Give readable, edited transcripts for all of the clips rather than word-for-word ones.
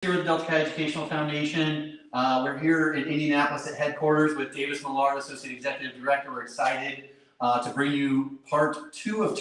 Here with Delta Chi Educational Foundation. We're here in Indianapolis at headquarters with Davis Millard, Associate Executive Director. We're excited to bring you part two of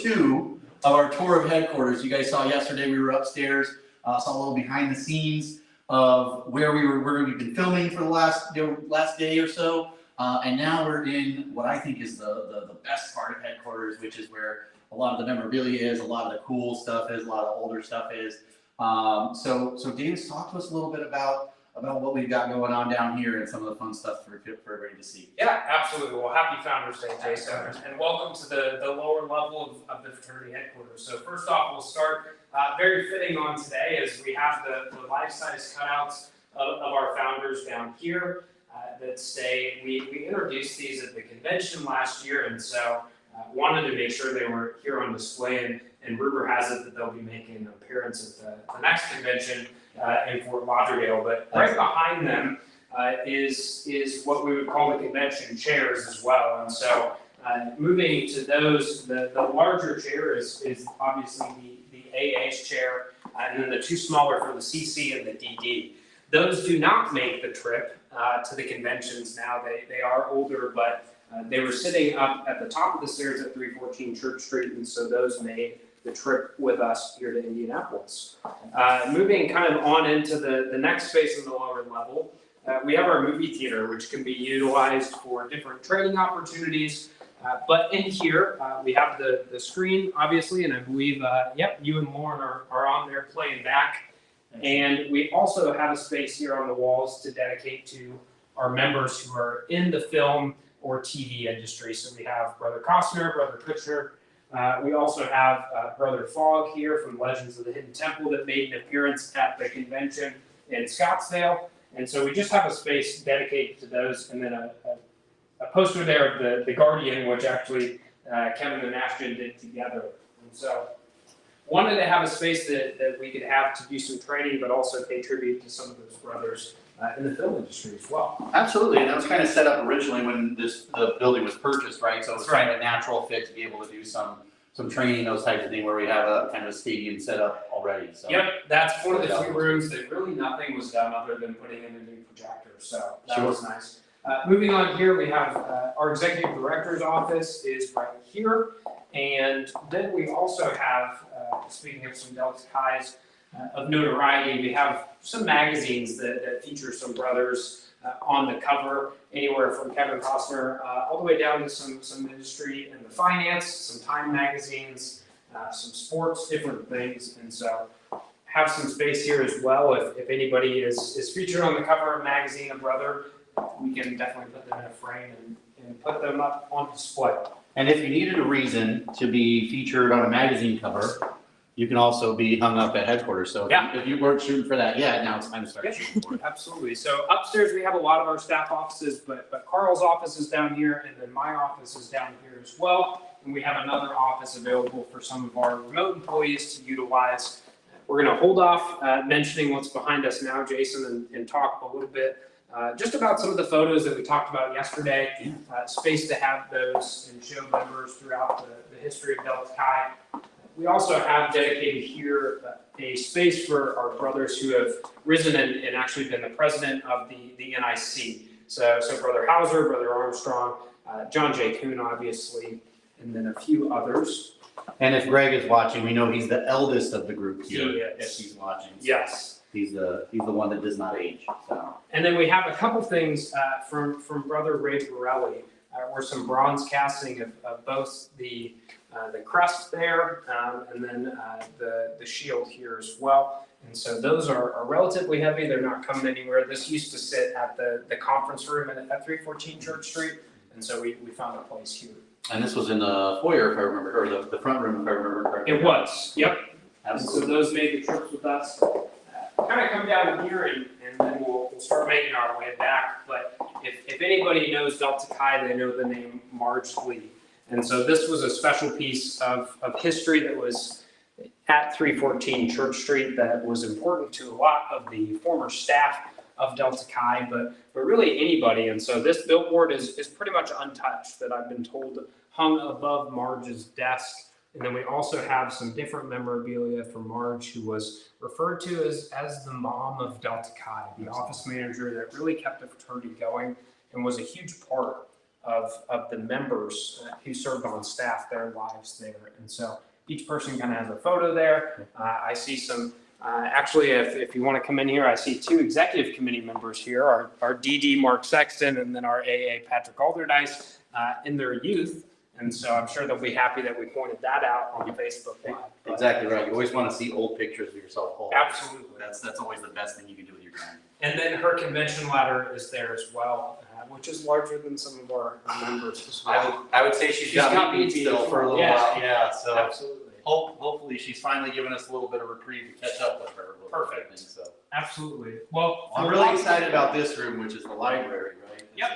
our tour of headquarters. You guys saw yesterday we were upstairs, saw a little behind the scenes of where we've been filming for the last day or so. And now we're in what I think is the best part of headquarters, which is where a lot of the memorabilia is, a lot of the cool stuff is, a lot of the older stuff is. So Davis, talk to us a little bit about what we've got going on down here and some of the fun stuff for everybody to see. Yeah, absolutely. Well, happy Founders Day, Jason, and welcome to the lower level of the fraternity headquarters. So first off, we'll start very fitting on today as we have the life-size cutouts of our founders down here that stay. We introduced these at the convention last year, and so wanted to make sure they were here on display. And rumor has it that they'll be making an appearance at the next convention in Fort Lauderdale. But right behind them is what we would call the convention chairs as well. And so moving to those, the larger chair is obviously the AA's chair, and then the two smaller for the CC and the DD. Those do not make the trip to the conventions now. They are older, but they were sitting up at the top of the stairs at 314 Church Street, and so those made the trip with us here to Indianapolis. Moving kind of on into the next space in the lower level, we have our movie theater, which can be utilized for different training opportunities. But in here, we have the screen, obviously, and I believe, yep, you and Lauren are on there playing back. And we also have a space here on the walls to dedicate to our members who are in the film or TV industry. So we have Brother Costner, Brother Kutcher. We also have Brother Fogg here from Legends of the Hidden Temple that made an appearance at the convention in Scottsdale. And so we just have a space dedicated to those, and then a poster there of the Guardian, which actually Kevin and Ashton did together. And so wanted to have a space that we could have to do some training, but also pay tribute to some of those brothers in the film industry as well. Absolutely, and that was kind of set up originally when the building was purchased, right? So it was kind of a natural fit to be able to do some training, those types of things, where we have a kind of a stadium set up already. So yep, that's one of the few rooms that really nothing was done other than putting in a new projector. So that was nice. Moving on here, we have our executive director's office is right here, and then we also have, speaking of some Delta Chi's of notoriety, we have some magazines that feature some brothers on the cover, anywhere from Kevin Costner all the way down to some industry and the finance, some Time magazines, some sports, different things. And so have some space here as well. If anybody is featured on the cover of a magazine, a brother, we can definitely put them in a frame and put them up on display. And if you needed a reason to be featured on a magazine cover, you can also be hung up at headquarters. So if you weren't shooting for that yet, now it's time to start shooting for it. Absolutely. So upstairs we have a lot of our staff offices, but Carl's office is down here, and then my office is down here as well. And we have another office available for some of our remote employees to utilize. We're going to hold off mentioning what's behind us now, Jason, and talk a little bit just about some of the photos that we talked about yesterday. Space to have those and show members throughout the history of Delta Chi. We also have dedicated here a space for our brothers who have risen and actually been the president of the NIC. So Brother Hauser, Brother Armstrong, John J. Kuhn, obviously, and then a few others. And if Greg is watching, we know he's the eldest of the group here. If he's watching. So yes. He's the one that does not age. So. And then we have a couple things from Brother Ray Borelli, where some bronze casting of both the crest there, and then the shield here as well. And so those are relatively heavy. They're not coming anywhere. This used to sit at the conference room at 314 Church Street, and so we found a place here. And this was in the foyer, if I remember, or the front room, if I remember correctly. It was, yep. Absolutely. And so those made the trips with us. Kind of come down here, and then we'll start making our way back. But if anybody knows Delta Chi, they know the name Marge Lee. And so this was a special piece of history that was at 314 Church Street that was important to a lot of the former staff of Delta Chi, but really anybody. And so this billboard is pretty much untouched, that I've been told hung above Marge's desk And then we also have some different memorabilia from Marge, who was referred to as the mom of Delta Chi, the office manager that really kept the fraternity going and was a huge part of the members who served on staff, their lives there. And so each person kind of has a photo there. I see some, actually, if you want to come in here, I see 2 executive committee members here, our DD Mark Sexton and then our AA Patrick Alderdice in their youth. And so I'm sure they'll be happy that we pointed that out on Facebook Live. Exactly right. You always want to see old pictures of yourself. Always. Absolutely. That's always the best thing you can do with your grand. And then her convention ladder is there as well, which is larger than some of our members as well. I would say she's got me beat still for a little while. Yeah, so absolutely. Hopefully she's finally given us a little bit of reprieve to catch up with her. Perfect. So Absolutely. Well, I'm really excited about this room, which is the library, right?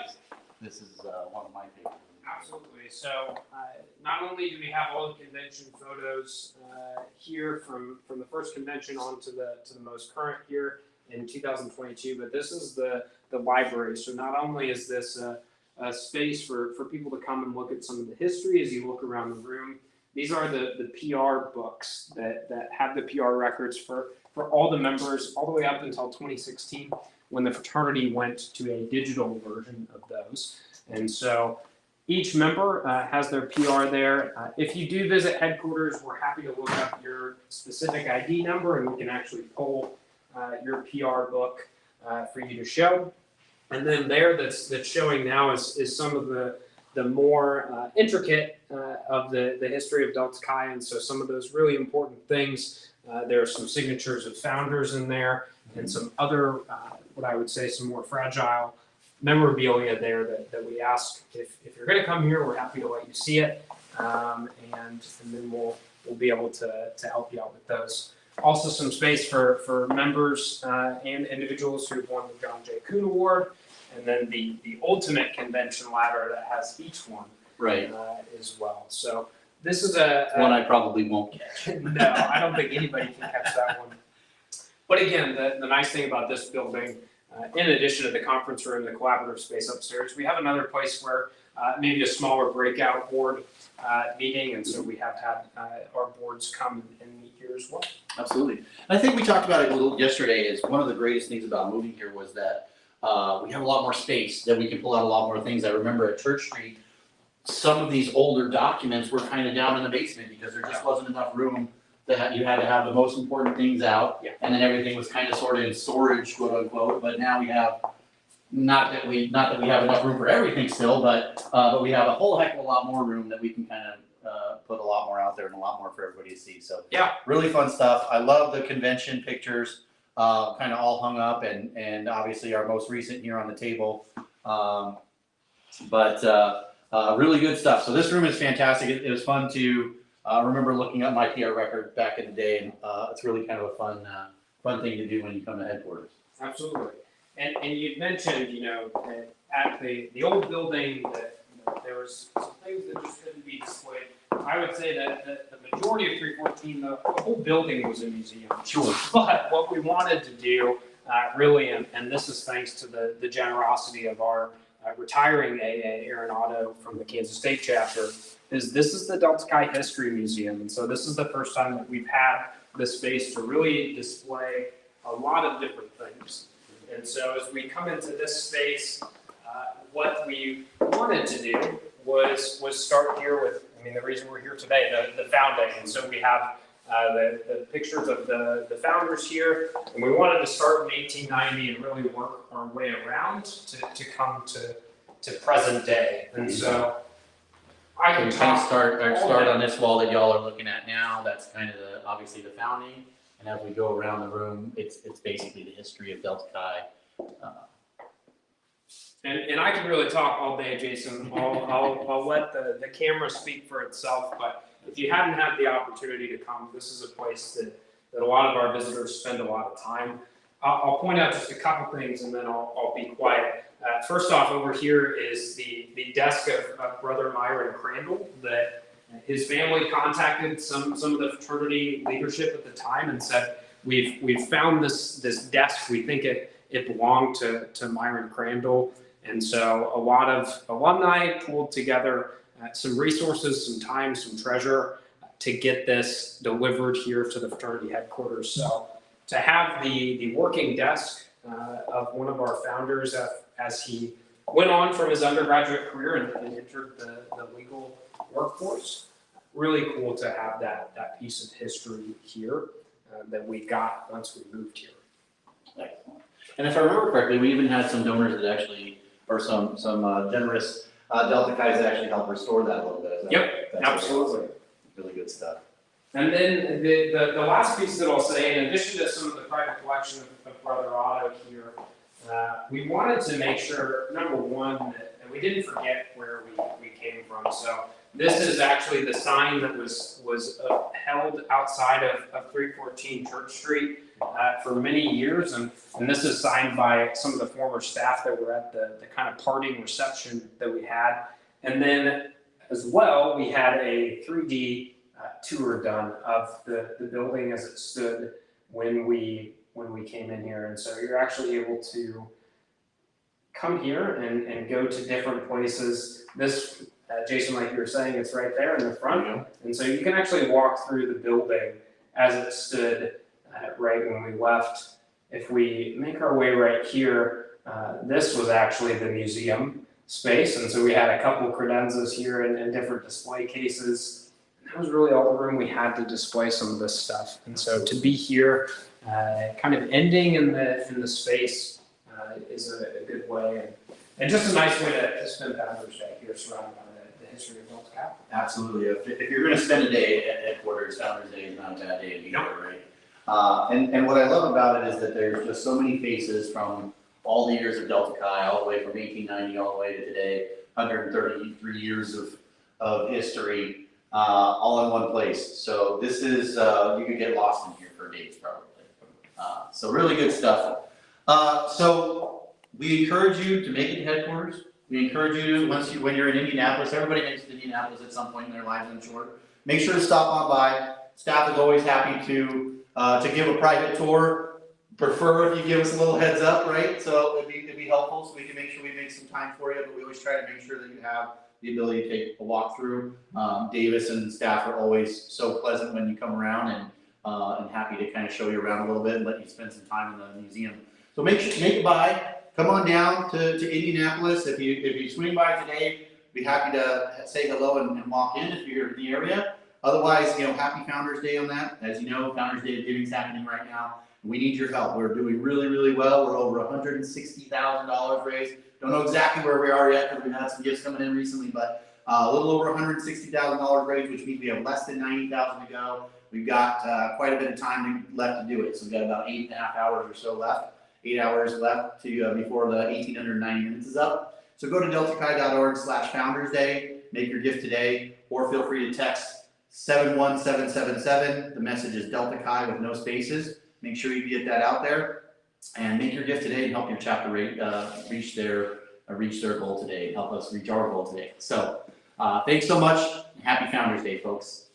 This is one of my favorites. Absolutely. So not only do we have all the convention photos here from the first convention on to the most current here in 2022, but this is the library. So not only is this a space for people to come and look at some of the history as you look around the room, these are the PR books that have the PR records for all the members all the way up until 2016 when the fraternity went to a digital version of those. And so each member has their PR there. If you do visit headquarters, we're happy to look up your specific ID number and we can actually pull your PR book for you to show. And then there that's showing now is some of the more intricate of the history of Delta Chi. And so some of those really important things, there are some signatures of founders in there and some other, what I would say, some more fragile memorabilia there that we ask if you're going to come here, we're happy to let you see it, and then we'll be able to help you out with those. Also, some space for members and individuals who've won the John J. Kuhn Award, and then the ultimate convention ladder that has each one as well. So this is one I probably won't catch. No, I don't think anybody can catch that one. But again, the nice thing about this building, in addition to the conference room, the collaborative space upstairs, we have another place where maybe a smaller breakout board meeting, and so we have had our boards come and meet here as well. Absolutely. And I think we talked about it a little yesterday, is one of the greatest things about moving here was that we have a lot more space, that we can pull out a lot more things. I remember at Church Street, some of these older documents were kind of down in the basement because there just wasn't enough room. That you had to have the most important things out, and then everything was kind of sort of in storage, quote unquote. But now we have not that we have enough room for everything still, but we have a whole heck of a lot more room that we can kind of put a lot more out there and a lot more for everybody to see. So really fun stuff. I love the convention pictures, kind of all hung up, and obviously our most recent here on the table. But really good stuff. So this room is fantastic. It was fun to. I remember looking up my PR record back in the day, and it's really kind of a fun thing to do when you come to headquarters. Absolutely. And you'd mentioned, that at the old building that there was some things that just couldn't be displayed. I would say that the majority of 314, the whole building was a museum. Sure. But what we wanted to do, really, and this is thanks to the generosity of our retiring AA Aaron Otto from the Kansas State chapter, this is the Delta Chi History Museum. And so this is the first time that we've had this space to really display a lot of different things. And so as we come into this space, what we wanted to do was start here with, the reason we're here today, the founding. And so we have the pictures of the founders here, and we wanted to start in 1890 and really work our way around to come to present day. And so I can start on this wall that y'all are looking at now. That's kind of obviously the founding, and as we go around the room, it's basically the history of Delta Chi. And I can really talk all day, Jason. I'll let the camera speak for itself. But if you hadn't had the opportunity to come, this is a place that a lot of our visitors spend a lot of time. I'll point out just a couple things, and then I'll be quiet. First off, over here is the desk of Brother Myron Crandall that his family contacted some of the fraternity leadership at the time and said, we've found this desk. We think it belonged to Myron Crandall. And so a lot of alumni pulled together some resources, some time, some treasure to get this delivered here to the fraternity headquarters. So to have the working desk of one of our founders as he went on from his undergraduate career and entered the legal workforce, really cool to have that piece of history here that we got once we moved here. Excellent. And if I remember correctly, we even had some donors that actually, or some generous Delta Chi's that actually helped restore that a little bit. Yep, absolutely. Really good stuff. And then the last piece that I'll say, in addition to some of the private collection of Brother Otto here, we wanted to make sure, number one, that we didn't forget where we came from. So this is actually the sign that was held outside of 314 Church Street for many years, and this is signed by some of the former staff that were at the kind of parting reception that we had. And then as well, we had a 3D tour done of the building as it stood when we came in here. And so you're actually able to come here and go to different places. This, Jason, like you were saying, it's right there in the front. Yeah. And so you can actually walk through the building as it stood right when we left. If we make our way right here, this was actually the museum space. And so we had a couple of credenzas here in different display cases. And that was really all the room we had to display some of this stuff. And so to be here, kind of ending in the space is a good way. And just a nice way to spend Founders Day here surrounded by the history of Delta Capital. Absolutely. If you're going to spend a day at headquarters, Founders Day is not a bad day to be there, right? And what I love about it is that there's just so many faces from all the years of Delta Chi, all the way from 1890 all the way to today, 133 years of history, all in one place. So this is, you could get lost in here for days probably. So really good stuff. So we encourage you to make it to headquarters. We encourage you when you're in Indianapolis, everybody makes it to Indianapolis at some point in their lives, I'm sure. Make sure to stop on by. Staff is always happy to give a private tour. Prefer if you give us a little heads up, right? So it'd be helpful, so we can make sure we make some time for you, but we always try to make sure that you have the ability to take a walk through. Davis and staff are always so pleasant when you come around and happy to kind of show you around a little bit and let you spend some time in the museum. So make it by. Come on down to Indianapolis. If you swing by today, be happy to say hello and walk in if you're in the area. Otherwise, happy Founders Day on that. As you know, Founders Day of Giving is happening right now. We need your help. We're doing really, really well. We're over $160,000 raised. Don't know exactly where we are yet because we've had some gifts coming in recently, but a little over $160,000 raised, which means we have less than 90,000 to go. We've got quite a bit of time left to do it. So we've got about 8.5 hours or so left. 8 hours left to before the 1,890 minutes is up. So go to deltachI.org/Founders Day, make your gift today, or feel free to text 71777. The message is Delta Chi with no spaces. Make sure you get that out there and make your gift today and help your chapter reach their goal today, help us reach our goal today. So thanks so much. Happy Founders Day, folks.